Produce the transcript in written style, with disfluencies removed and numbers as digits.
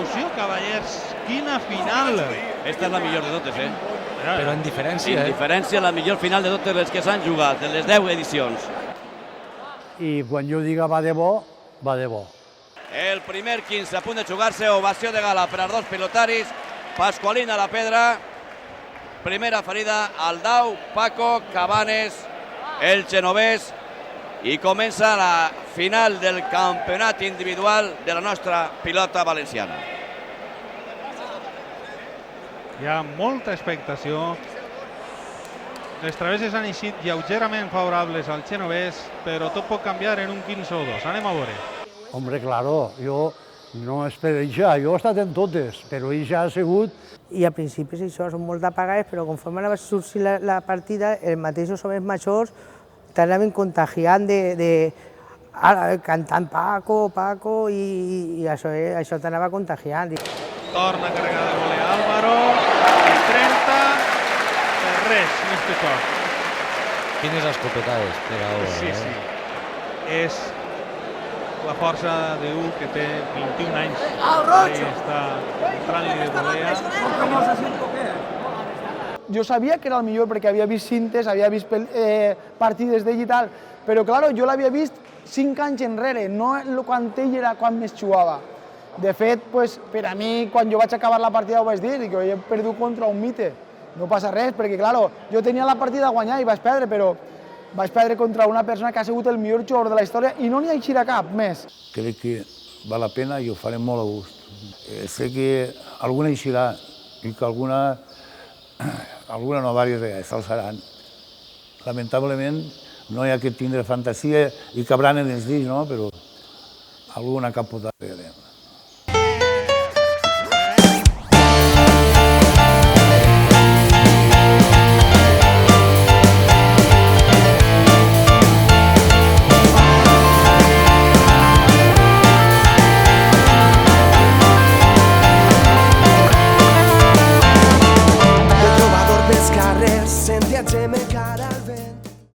il·lusió, Cavallers. Quina final! Esta és la millor de totes, eh? Però en diferència, En diferència, la millor final de totes les que s'han jugat, de les 10 edicions. I quan jo diga va de bo, va de bo. El primer 15 a punt de jugar-se, ovació de gala per als dos pilotaris. Pasqualín a la pedra. Primera ferida al dau, Paco, Cabanes, el genovès. I comença la final del campionat individual de la nostra pilota valenciana. Hi ha molta expectació. Les travesses han eixit lleugerament favorables al genovès, però tot pot canviar en un 15 o 2. Anem a veure. Hombre, claro, jo no és per això, jo he estat en totes, però ell ja ha sigut... I al principi això, són molt apagades, però conforme anava sorgint la partida, els mateixos homes majors t'anaven contagiant cantant Paco, Paco, i això t'anava contagiant. Torna a carregar de voler Álvaro, i 30, per res, més que tot. Quines escopetades pegava, Sí, sí. És la força d'un que té 21 anys. Ahí està entrant-li de volea. Jo sabia que era el millor perquè havia vist cintes, havia vist partides d'ell i tal, però claro, jo l'havia vist 5 anys enrere, no quan ell era quan més jugava. De fet, pues, per a mi, quan jo vaig acabar la partida ho vaig dir, que he perdut contra un mite. No passa res, perquè claro, jo tenia la partida a guanyar i vaig perdre, però vaig perdre contra una persona que ha sigut el millor jugador de la història i no n'hi eixirà cap més. Crec que val la pena i ho farem molt a gust. Sé que alguna eixirà i que alguna no, diverses s'alçaran. Lamentablement no hi ha que tindre fantasia i cabran en els dits, no? Però alguna cap pot haver.